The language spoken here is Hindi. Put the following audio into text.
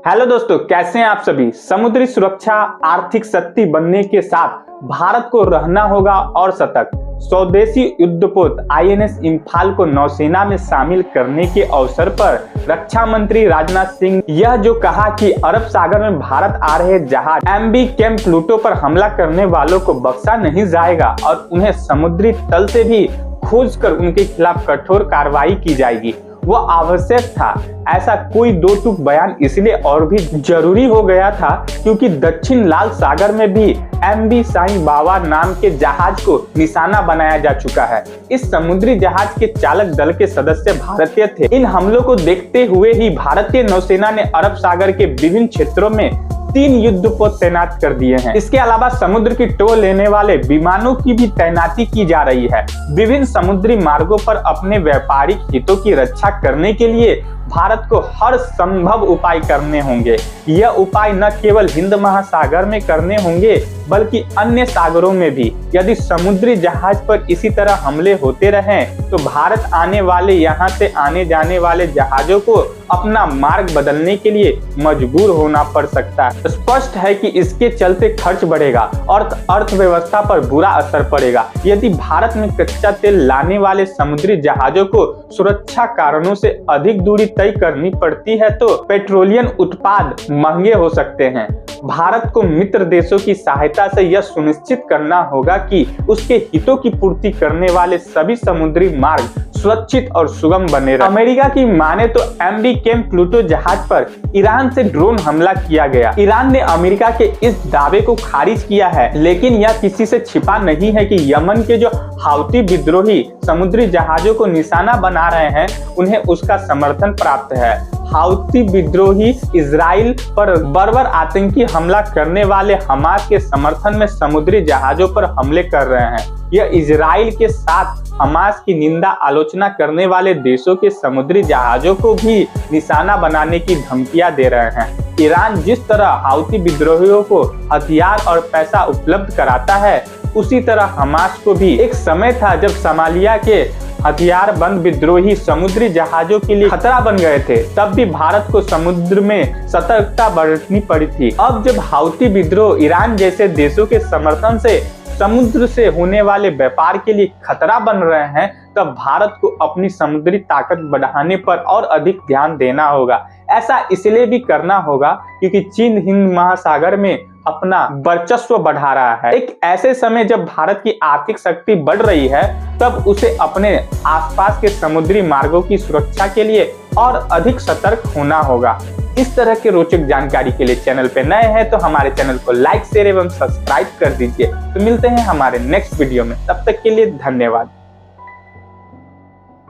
हेलो दोस्तों, कैसे हैं आप सभी। समुद्री सुरक्षा आर्थिक शक्ति बनने के साथ भारत को रहना होगा और सतर्क। स्वदेशी युद्धपोत आईएनएस इम्फाल को नौसेना में शामिल करने के अवसर पर रक्षा मंत्री राजनाथ सिंह यह जो कहा कि अरब सागर में भारत आ रहे जहाज एमवी कैंप प्लूटो पर हमला करने वालों को बख्शा नहीं जाएगा और उन्हें समुद्री तल से भी खोज कर उनके खिलाफ कठोर कार्रवाई की जाएगी, वो आवश्यक था। ऐसा कोई दो टूक बयान इसलिए और भी जरूरी हो गया था क्योंकि दक्षिण लाल सागर में भी एमवी साईं बाबा नाम के जहाज को निशाना बनाया जा चुका है। इस समुद्री जहाज के चालक दल के सदस्य भारतीय थे। इन हमलों को देखते हुए ही भारतीय नौसेना ने अरब सागर के विभिन्न क्षेत्रों में 3 युद्धपोत तैनात कर दिए हैं। इसके अलावा समुद्र की टो लेने वाले विमानों की भी तैनाती की जा रही है। विभिन्न समुद्री मार्गों पर अपने व्यापारिक हितों की रक्षा करने के लिए भारत को हर संभव उपाय करने होंगे। यह उपाय न केवल हिंद महासागर में करने होंगे बल्कि अन्य सागरों में भी। यदि समुद्री जहाज पर इसी तरह हमले होते रहें तो भारत आने वाले यहाँ से आने जाने वाले जहाजों को अपना मार्ग बदलने के लिए मजबूर होना पड़ सकता है। स्पष्ट है कि इसके चलते खर्च बढ़ेगा और अर्थव्यवस्था पर बुरा असर पड़ेगा। यदि भारत में कच्चा तेल लाने वाले समुद्री जहाजों को सुरक्षा कारणों से अधिक दूरी तय करनी पड़ती है तो पेट्रोलियम उत्पाद महंगे हो सकते हैं। भारत को मित्र देशों की सहायता से यह सुनिश्चित करना होगा कि उसके हितों की पूर्ति करने वाले सभी समुद्री मार्ग सुरक्षित और सुगम बने रहे। अमेरिका की माने तो एमवी कैंप प्लूटो जहाज पर ईरान से ड्रोन हमला किया गया। ईरान ने अमेरिका के इस दावे को खारिज किया है, लेकिन यह किसी से छिपा नहीं है कि यमन के जो हाउती विद्रोही समुद्री जहाजों को निशाना बना रहे हैं उन्हें उसका समर्थन प्राप्त है। हाउती विद्रोही इजराइल पर बर्बर आतंकी हमला करने वाले हमास के समर्थन में समुद्री जहाजों पर हमले कर रहे हैं। यह इजराइल के साथ हमास की निंदा आलोचना करने वाले देशों के समुद्री जहाजों को भी निशाना बनाने की धमकियां दे रहे हैं। ईरान जिस तरह हाउती विद्रोहियों को हथियार और पैसा उपलब्ध कराता है, उसी तरह हमास को भी एक समय था जब सोमालिया के हथियारबंद विद्रोही समुद्री जहाजों के लिए खतरा बन गए थे। तब भी भारत को समुद्र में सतर्कता बरतनी पड़ी थी। अब जब हाउती विद्रोह ईरान जैसे देशों के समर्थन से समुद्र से होने वाले व्यापार के लिए खतरा बन रहे हैं, तब भारत को अपनी समुद्री ताकत बढ़ाने पर और अधिक ध्यान देना होगा। ऐसा इसलिए भी करना होगा क्योंकि चीन हिंद महासागर में अपना वर्चस्व बढ़ा रहा है। एक ऐसे समय जब भारत की आर्थिक शक्ति बढ़ रही है, तब उसे अपने आसपास के समुद्री मार्गों की सुरक्षा के लिए और अधिक सतर्क होना होगा। इस तरह के रोचक जानकारी के लिए चैनल पे नए हैं तो हमारे चैनल को लाइक, शेयर एवं सब्सक्राइब कर दीजिए। तो मिलते हैं हमारे नेक्स्ट वीडियो में, तब तक के लिए धन्यवाद।